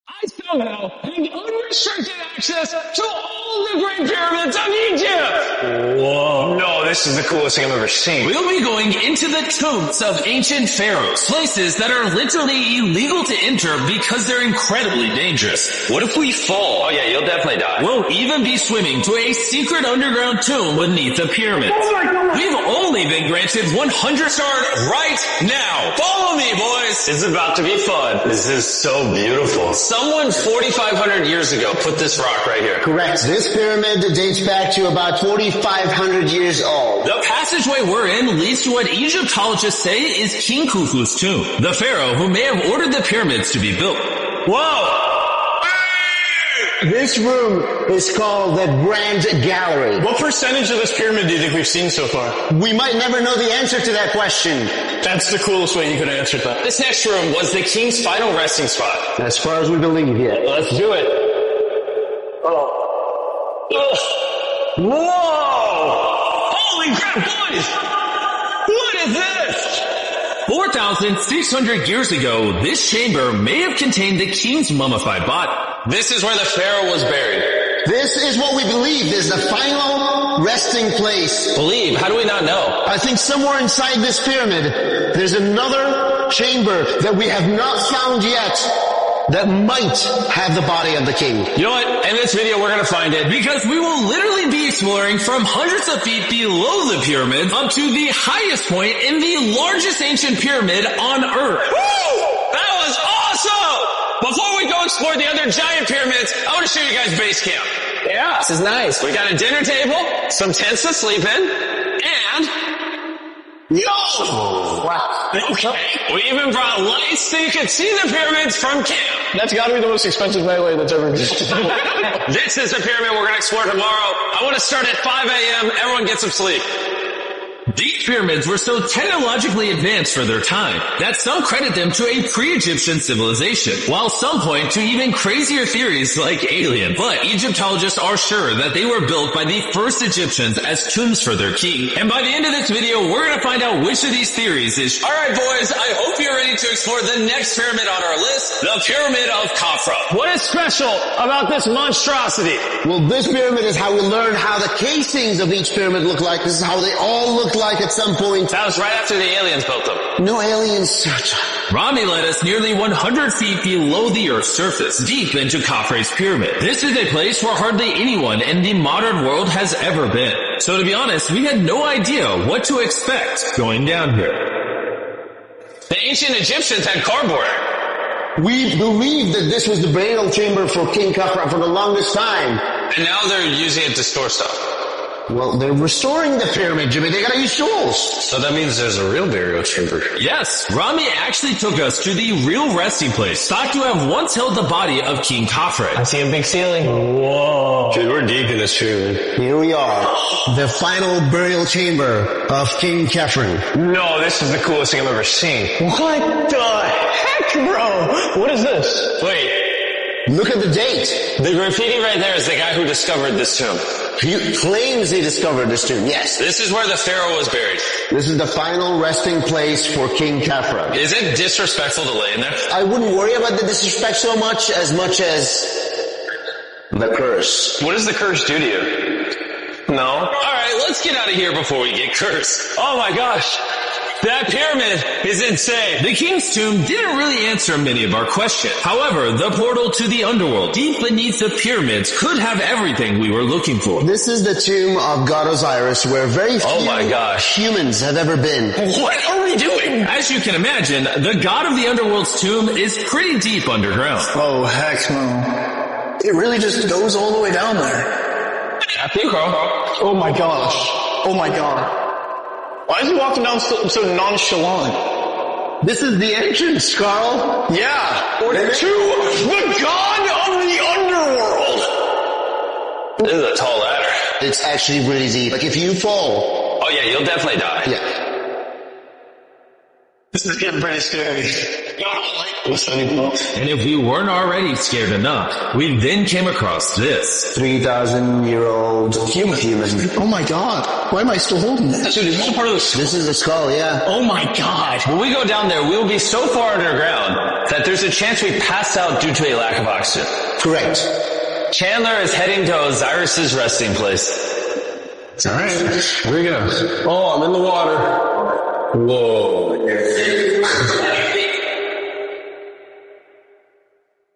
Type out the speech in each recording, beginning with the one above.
I somehow have unrestricted access to all the Great Pyramids of Egypt! Whoa. No, this is the coolest thing I've ever seen. We'll be going into the tombs of ancient pharaohs, places that are literally illegal to enter because they're incredibly dangerous. What if we fall? Oh yeah, you'll definitely die. We'll even be swimming to a secret underground tomb beneath the pyramids. Oh my God. We've only been granted 100 Start right now. Follow me, boys. It's about to be fun. This is so beautiful. Someone 4,500 years ago put this rock right here. Correct. This pyramid dates back to about 4,500 years old. The passageway we're in leads to what Egyptologists say is King Khufu's tomb, the pharaoh who may have ordered the pyramids to be built. Whoa! This room is called the Grand Gallery. What percentage of this pyramid do you think we've seen so far? We might never know the answer to that question. That's the coolest way you could have answered that. This next room was the king's final resting spot. As far as we believe yet. Let's do it. Oh. Ugh. Whoa! Holy crap, boys! What is this? 4,600 years ago, this chamber may have contained the king's mummified body. This is where the pharaoh was buried. This is what we believe is the final resting place. Believe? How do we not know? I think somewhere inside this pyramid, there's another chamber that we have not found yet that might have the body of the king. You know what? In this video, we're gonna find it. Because we will literally be exploring from hundreds of feet below the pyramid up to the highest point in the largest ancient pyramid on Earth. Woo! That was awesome! Before we go explore the other giant pyramids, I want to show you guys base camp. Yeah, this is nice. We got a dinner table, some tents to sleep in, and... Wow. Okay. We even brought lights so you could see the pyramids from camp. That's gotta be the most expensive melee that's ever existed. This is the pyramid we're going to explore tomorrow. I want to start at 5 a.m. Everyone get some sleep. These pyramids were so technologically advanced for their time that some credit them to a pre-Egyptian civilization, while some point to even crazier theories like alien. But Egyptologists are sure that they were built by the first Egyptians as tombs for their king. And by the end of this video, we're going to find out which of these theories is true. Alright boys, I hope you're ready to explore the next pyramid on our list, the Pyramid of Khafra. What is special about this monstrosity? Well, this pyramid is how we learn how the casings of each pyramid look like. This is how they all look like at some point. That was right after the aliens built them. No aliens. Rami led us nearly 100 feet below the Earth's surface, deep into Khafre's pyramid. This is a place where hardly anyone in the modern world has ever been. So to be honest, we had no idea what to expect going down here. The ancient Egyptians had cardboard. We believe that this was the burial chamber for King Khafra for the longest time. And now they're using it to store stuff. Well, they're restoring the pyramid, Jimmy. They gotta use tools. So that means there's a real burial chamber. Yes, Rami actually took us to the real resting place, thought to have once held the body of King Khafre. I see a big ceiling. Whoa. Dude, we're deep in this pyramid. Here we are. The final burial chamber of King Khafre. No, this is the coolest thing I've ever seen. What the heck, bro? What is this? Wait, Look at the date. the graffiti right there is the guy who discovered this tomb. He claims he discovered this tomb. Yes. This is where the pharaoh was buried. This is the final resting place for King Khafre. Is it disrespectful to lay in there? I wouldn't worry about the disrespect so much as the curse. What does the curse do to you? No? Alright, let's get out of here before we get cursed. Oh my gosh. That pyramid is insane. The king's tomb didn't really answer many of our questions. However, the portal to the underworld, deep beneath the pyramids, could have everything we were looking for. This is the tomb of God Osiris, where very few humans have ever been. What are we doing? As you can imagine, the god of the underworld's tomb is pretty deep underground. Oh, heck no. It really just goes all the way down there. After you, Carl. Oh my gosh. Oh my god. Why is he walking down so nonchalant? This is the entrance, Carl. Yeah. To the god of the underworld. This is a tall ladder. It's actually really deep. Like if you fall. Oh yeah, you'll definitely die. Yeah. This is getting pretty scary. I don't like this anymore. And if we weren't already scared enough, we then came across this. 3,000-year-old human. Oh my god. Why am I still holding this? Dude, is this a part of the skull? This is the skull, yeah. Oh my god. When we go down there, we will be so far underground that there's a chance we pass out due to a lack of oxygen. Correct. Chandler is heading to Osiris's resting place. Alright, here we go. Oh, I'm in the water. Whoa.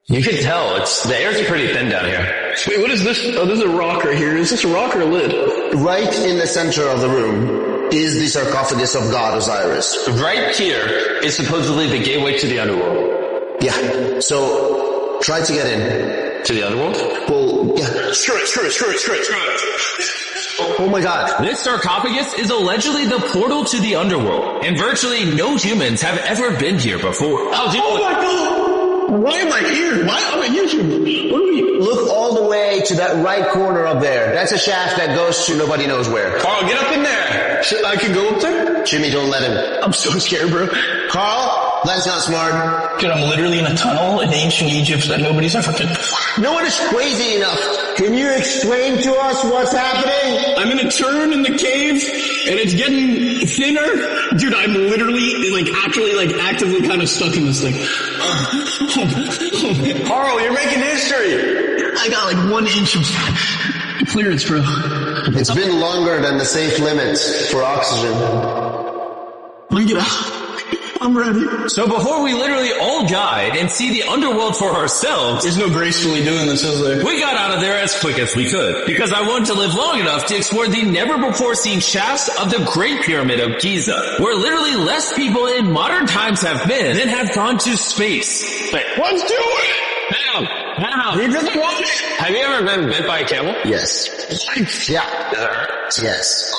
You can tell, the air's pretty thin down here. Wait, what is this? Oh, there's a rock right here. Is this a rock or a lid? Right in the center of the room is the sarcophagus of God Osiris. Right here is supposedly the gateway to the underworld. Yeah, so try to get in. To the underworld? Well, yeah. Screw it. Oh my god. This sarcophagus is allegedly the portal to the underworld, and virtually no humans have ever been here before. Oh my god. Why am I here? Why am I here? What are we? Look all the way to that right corner up there. That's a shaft that goes to nobody knows where. Carl, get up in there. I can go up there? Jimmy, don't let him. I'm so scared, bro. Carl, that's not smart. Dude, I'm literally in a tunnel in ancient Egypt that nobody's ever been before. No one is crazy enough. Can you explain to us what's happening? I'm in a turn in the cave, and it's getting thinner. Dude, I'm literally, actively kind of stuck in this thing. Carl, you're making history! I got 1 inch of clearance, bro. It's been longer than the safe limit for oxygen. Let me get out. I'm ready. So before we literally all died and see the underworld for ourselves, There's no gracefully doing this, is there? we got out of there as quick as we could, because I wanted to live long enough to explore the never-before-seen shafts of the Great Pyramid of Giza, where literally less people in modern times have been than have gone to space. Let's do it! Hang on. You just want it? Have you ever been bit by a camel? Yes. Yeah. Does it hurt? Yes.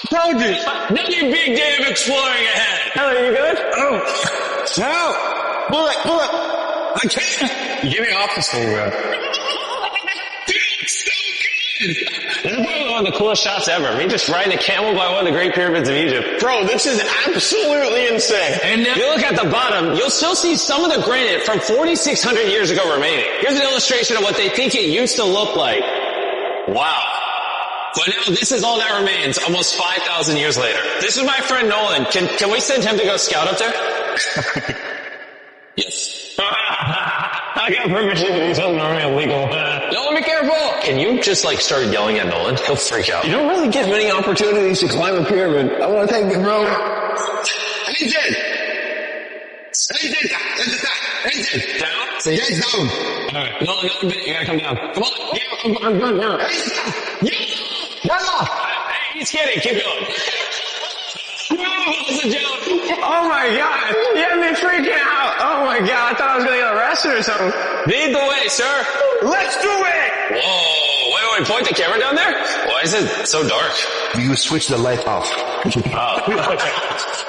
Told you! Another big day of exploring ahead! Hello, you good? Oh. No! Bullet! I can't! Get me off this thing, bro. Dude, it's so good! This is probably one of the coolest shots ever. Me just riding a camel by one of the Great Pyramids of Egypt. Bro, this is absolutely insane. And now, You look at the bottom, you'll still see some of the granite from 4,600 years ago remaining. Here's an illustration of what they think it used to look like. Wow. But now this is all that remains almost 5,000 years later. This is my friend Nolan. Can we send him to go scout up there? Yes. I got permission to do something illegal. Nolan, be careful! Can you just start yelling at Nolan? He'll freak out. You don't really get many opportunities to climb a pyramid. I want to take it, bro. Down? Say heads down. Alright. Nolan, you gotta come down. Come on. I'm good now. Hey, he's kidding. Keep going. No, it's a joke. Oh my god. You had me freaking out. Oh my god. I thought I was going to get arrested or something. Lead the way, sir. Let's do it! Whoa. Wait. Point the camera down there? Why is it so dark? You switch the light off. Oh.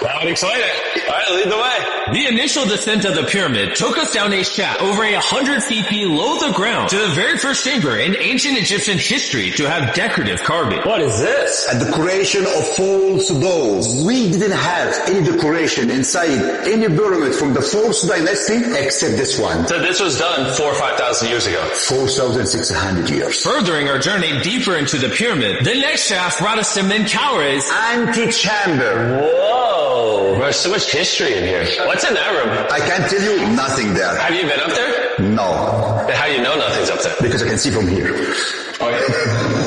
That would explain it. Alright, lead the way. the initial descent of the pyramid took us down a shaft over 100 feet below the ground to the very first chamber in ancient Egyptian history to have decorative carving. What is this? A decoration of false dolls. We didn't have any decoration inside any pyramid from the 4th dynasty except this one. So this was done 4,000 or 5,000 years ago. 4,600 years. Furthering our journey deeper into the pyramid, the next shaft brought us to Menkaure's Antechamber. Whoa. There's so much history in here. What's in that room? I can't tell you nothing there. Have you been up there? No. Then how do you know nothing's up there? Because I can see from here.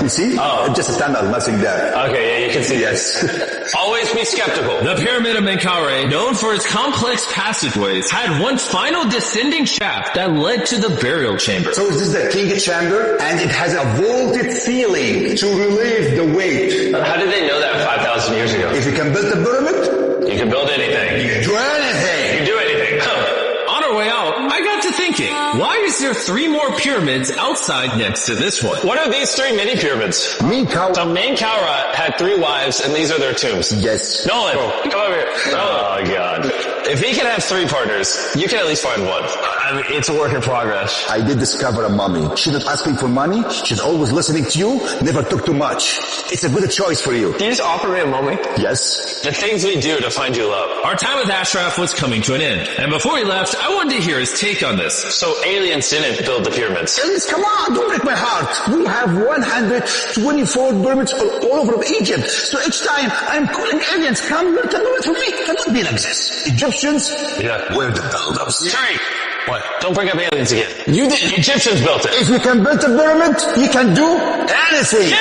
You see? Oh. Just a tunnel, nothing there. Okay, yeah, you can see. Yes. Always be skeptical. The Pyramid of Menkaure, known for its complex passageways, had one final descending shaft that led to the burial chamber. So this is the king chamber, and it has a vaulted ceiling to relieve the weight. How did they know that 5,000 years ago? If you can build the pyramid, You can build anything. you can do anything. You can do anything. On our way out, I got to thinking, why is there 3 more pyramids outside next to this one? What are these 3 mini pyramids? So Menkaure had 3 wives, and these are their tombs. Yes. Nolan, come over here. Oh, God. If he can have 3 partners, you can at least find one. I mean, it's a work in progress. I did discover a mummy. She's not asking for money. She's always listening to you. Never took too much. It's a good choice for you. Can you just offer me a mummy? Yes. The things we do to find you love. Our time with Ashraf was coming to an end, and before he left, I wanted to hear his take on this. So aliens didn't build the pyramids. Aliens, come on, don't break my heart. We have 124 pyramids all over Egypt. So each time I'm calling aliens, come build a pyramid for me. Cannot be like this. Egyptians? Yeah. We're the builders. Trey! What? Don't bring up aliens again. You did. Egyptians built it. If you can build a pyramid, you can do anything.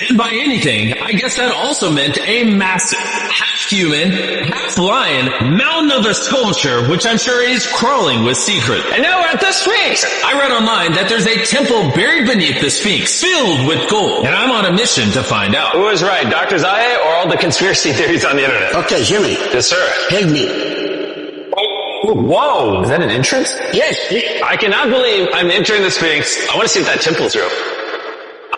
And by anything, I guess that also meant a massive, half-human, half-lion mountain of a sculpture, which I'm sure is crawling with secret. And now we're at the Sphinx! I read online that there's a temple buried beneath the Sphinx, filled with gold, and I'm on a mission to find out. Who was right, Dr. Zahe or all the conspiracy theories on the internet? Okay, Jimmy, Yes, sir. help me. Whoa! Is that an entrance? Yes. I cannot believe I'm entering the Sphinx. I want to see what that temple's real.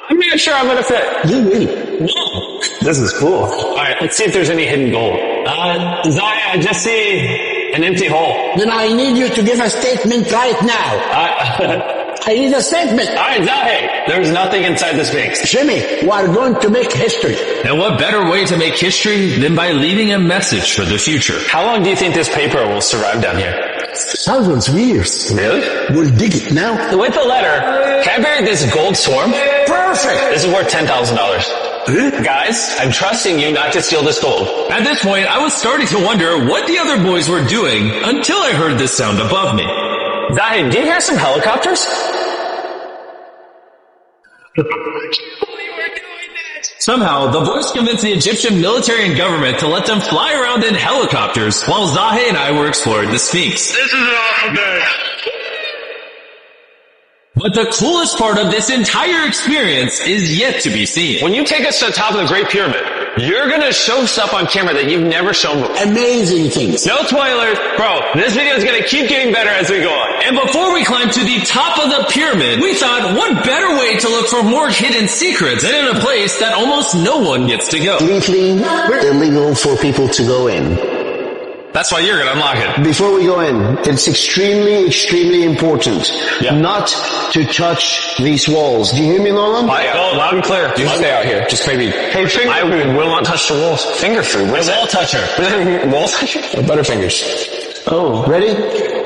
I'm not sure I'm gonna fit. You will. No. This is cool. Alright, let's see if there's any hidden gold. Zahe, I just see an empty hole. Then I need you to give a statement right now. I need a statement. Alright, Zahe, there's nothing inside the Sphinx. Jimmy, we are going to make history. And what better way to make history than by leaving a message for the future? How long do you think this paper will survive down here? Thousands of years. Really? We'll dig it now. With the letter, can I bury this gold swarm? Perfect! This is worth $10,000. Guys, I'm trusting you not to steal this gold. At this point, I was starting to wonder what the other boys were doing until I heard this sound above me. Zahe, do you hear some helicopters? Somehow, the voice convinced the Egyptian military and government to let them fly around in helicopters while Zahe and I were exploring the Sphinx. This is an awesome day. But the coolest part of this entire experience is yet to be seen. When you take us to the top of the Great Pyramid, you're gonna show stuff on camera that you've never shown before. Amazing things. No spoilers. Bro, this video is gonna keep getting better as we go on. And before we climb to the top of the pyramid, we thought what better way to look for more hidden secrets than in a place that almost no one gets to go. Completely illegal for people to go in. That's why you're gonna unlock it. Before we go in, it's extremely, extremely important not to touch these walls. Do you hear me, Nolan? Loud and clear. You stay out here. Just maybe. Hey, finger food. Will not touch the walls. Finger food. What is that? Wall toucher. Wall toucher? Butterfingers. Oh, ready?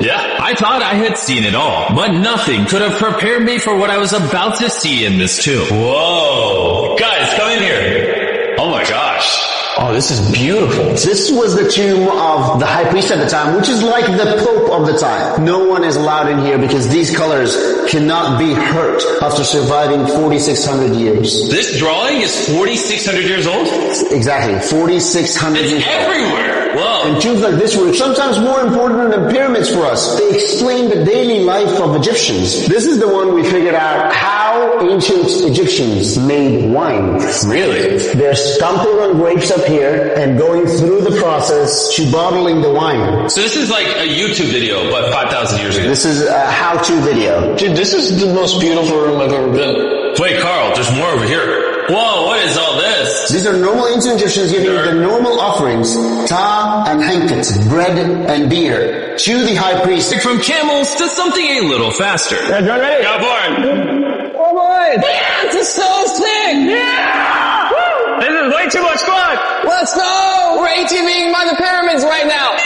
Yeah. I thought I had seen it all, but nothing could have prepared me for what I was about to see in this tomb. Whoa. Guys, come in here. Oh my gosh. Oh, this is beautiful. This was the tomb of the high priest at the time, which is like the pope of the time. No one is allowed in here because these colors cannot be hurt after surviving 4,600 years. This drawing is 4,600 years old? Exactly, 4,600 years old. Everywhere! Whoa. And tombs like this were sometimes more important than pyramids for us. They explain the daily life of Egyptians. This is the one we figured out how ancient Egyptians made wine. Really? They're stomping on grapes up here and going through the process to bottling the wine. So this is like a YouTube video, but 5,000 years ago. This is a how-to video. Dude, this is the most beautiful room I've ever been. Wait, Carl, there's more over here. Whoa, what is all this? These are normal ancient Egyptians giving the normal offerings, ta and hanket, bread and beer, to the high priest. From camels to something a little faster. Ready? Go for it. Oh boy. Yeah, this is so sick. Yeah. Woo. This is way too much fun. Let's go. We're ATVing by the pyramids right now.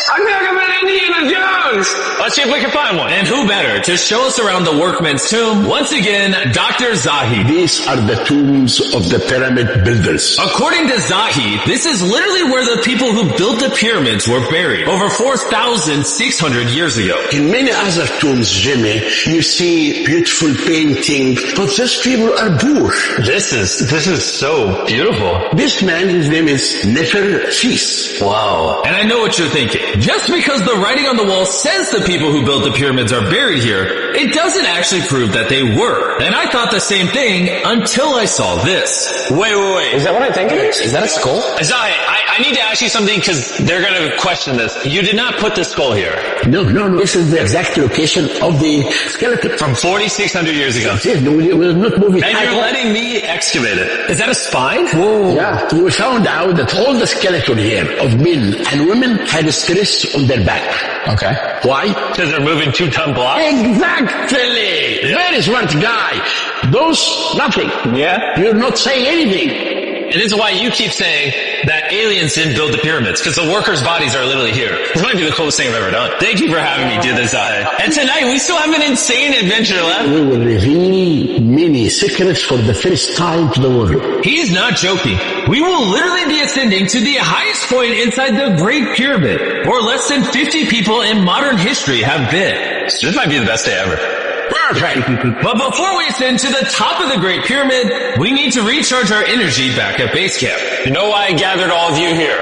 I feel like I'm an Indiana Jones. Let's see if we can find one. And who better to show us around the workman's tomb? Once again, Dr. Zahi. These are the tombs of the pyramid builders. According to Zahi, this is literally where the people who built the pyramids were buried over 4,600 years ago. In many other tombs, Jimmy, you see beautiful painting, but these people are poor. This is so beautiful. This man, his name is Neferfis. Wow. And I know what you're thinking. Just because the writing on the wall says the people who built the pyramids are buried here, it doesn't actually prove that they were. And I thought the same thing until I saw this. Wait. Is that what I think it is? Is that a skull? Zahi, I I need to ask you something because they're going to question this. You did not put the skull here. No. This is the exact location of the skeleton. From 4,600 years ago. Yes, we will not move it. And you're letting me excavate it. Is that a spine? Whoa. Yeah, we found out that all the skeleton here of men and women had stress on their back. Okay. Why? Because they're moving 2-ton blocks? Exactly! Yeah. Very smart guy. Those, nothing. Yeah? You're not saying anything. And this is why you keep saying that aliens didn't build the pyramids, because the workers' bodies are literally here. This might be the coolest thing I've ever done. Thank you for having me do this, Zahe. And tonight, we still have an insane adventure left. We will reveal many secrets for the first time to the world. He's not joking. We will literally be ascending to the highest point inside the Great Pyramid, where less than 50 people in modern history have been. This might be the best day ever. Perfect. But before we ascend to the top of the Great Pyramid, we need to recharge our energy back at base camp. You know why I gathered all of you here?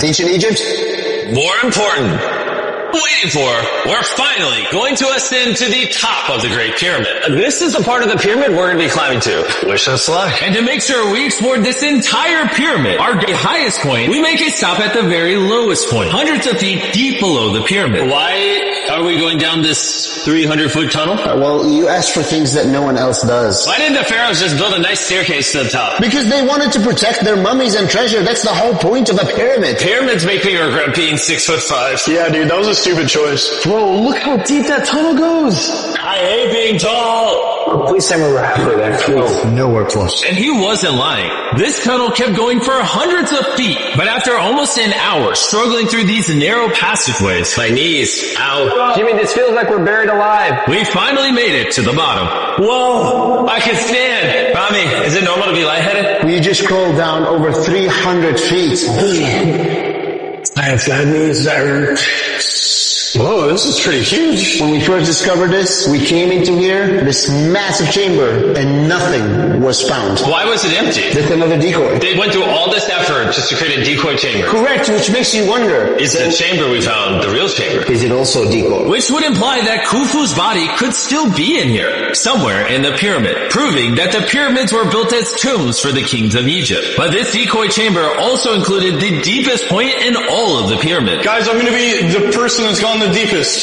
Ancient Egypt? More important, waiting for, we're finally going to ascend to the top of the Great Pyramid. This is the part of the pyramid we're going to be climbing to. Wish us luck. And to make sure we explore this entire pyramid, our highest point, we make a stop at the very lowest point, hundreds of feet deep below the pyramid. Why are we going down this 300-foot tunnel? Well, you asked for things that no one else does. Why didn't the pharaohs just build a nice staircase to the top? Because they wanted to protect their mummies and treasure. That's the whole point of a pyramid. Pyramids make me regret being 6'5". Yeah, dude, that was a stupid choice. Bro, look how deep that tunnel goes. I hate being tall. Please tell me we're halfway there. Please. Nowhere close. And he wasn't lying. This tunnel kept going for hundreds of feet, but after almost an hour struggling through these narrow passageways, My knees. Ow. Jimmy, this feels like we're buried alive. we finally made it to the bottom. Whoa, I can stand. Rami, is it normal to be lightheaded? We just crawled down over 300 feet. I have bad knees that hurt. Whoa, this is pretty huge. When we first discovered this, we came into here, this massive chamber, and nothing was found. Why was it empty? Just another decoy. They went through all this effort just to create a decoy chamber. Correct, which makes you wonder, Is the chamber we found the real chamber? is it also a decoy? Which would imply that Khufu's body could still be in here, somewhere in the pyramid, proving that the pyramids were built as tombs for the kings of Egypt. But this decoy chamber also included the deepest point in all of the pyramid. Guys, I'm gonna be the person that's gone the deepest.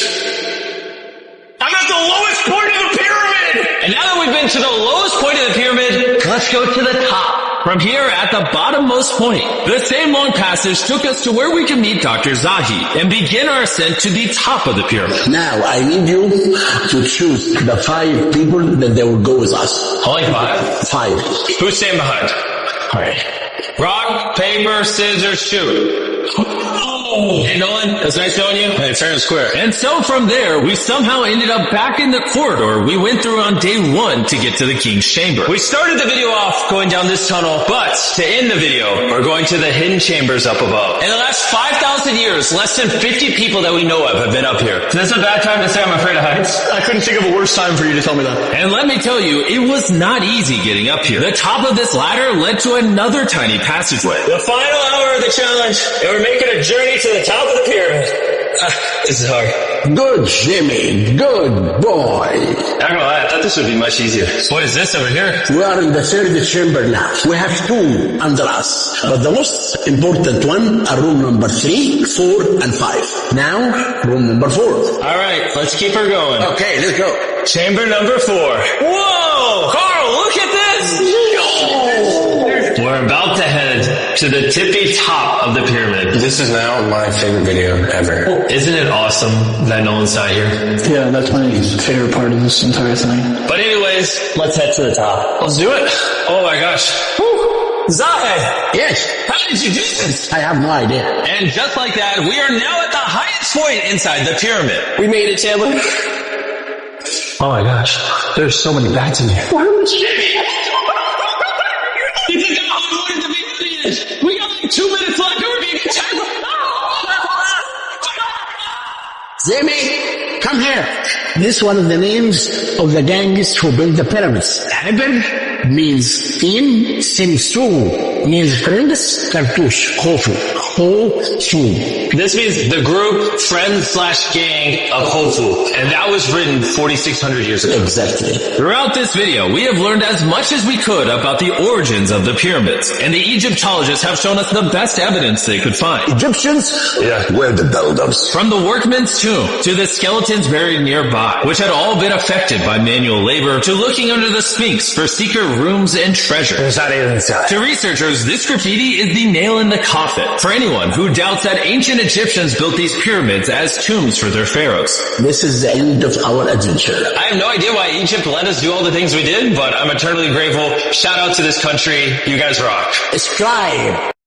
I'm at the lowest point of the pyramid! And now that we've been to the lowest point of the pyramid, let's go to the top. From here at the bottommost point, the same long passage took us to where we could meet Dr. Zahi and begin our ascent to the top of the pyramid. Now, I need you to choose the 5 people that they will go with us. Only 5. 5. Who's staying behind? Alright. Rock, paper, scissors, shoot. Hey, Nolan, it was nice knowing you. Hey, fair and square. And so from there, we somehow ended up back in the corridor we went through on day 1 to get to the king's chamber. We started the video off going down this tunnel, but to end the video, we're going to the hidden chambers up above. In the last 5,000 years, less than 50 people that we know of have been up here. Is this a bad time to say I'm afraid of heights? I couldn't think of a worse time for you to tell me that. And let me tell you, it was not easy getting up here. The top of this ladder led to another tiny passageway. The final hour of the challenge, and we're making a journey to the top of the pyramid. This is hard. Good, Jimmy. Good boy. Not gonna lie, I thought this would be much easier. What is this over here? We are in the 3rd chamber now. We have 2 under us. But the most important one are room number 3, 4, and 5. Now, room number 4. Alright, let's keep her going. Okay, let's go. Chamber number 4. Whoa! Carl, look at this! We're about to head to the tippy top of the pyramid. This is now my favorite video ever. Isn't it awesome that Nolan's not here? Yeah, that's my favorite part of this entire thing. But anyways, let's head to the top. Let's do it. Oh my gosh. Whew. Zahe! Yes, How did you do this? I have no idea. And just like that, we are now at the highest point inside the pyramid. We made it, Chandler. Oh my gosh. There's so many bats in here. You think how hard the video is? We got like 2 minutes left and we're being attacked. Jimmy, come here. This one of the names of the gangs who built the pyramids. Haber means in, Simsu means friends, Kartush, Khufu. Hofu. This means the group, friend/gang of Hofu. And that was written 4,600 years ago. Exactly. Throughout this video, we have learned as much as we could about the origins of the pyramids, and the Egyptologists have shown us the best evidence they could find. Egyptians were the builders. From the workman's tomb, to the skeletons buried nearby, which had all been affected by manual labor, to looking under the Sphinx for secret rooms and treasure. There's not even inside. To researchers, this graffiti is the nail in the coffin for anyone who doubts that ancient Egyptians built these pyramids as tombs for their pharaohs. This is the end of our adventure. I have no idea why Egypt let us do all the things we did, but I'm eternally grateful. Shout out to this country. You guys rock. Subscribe.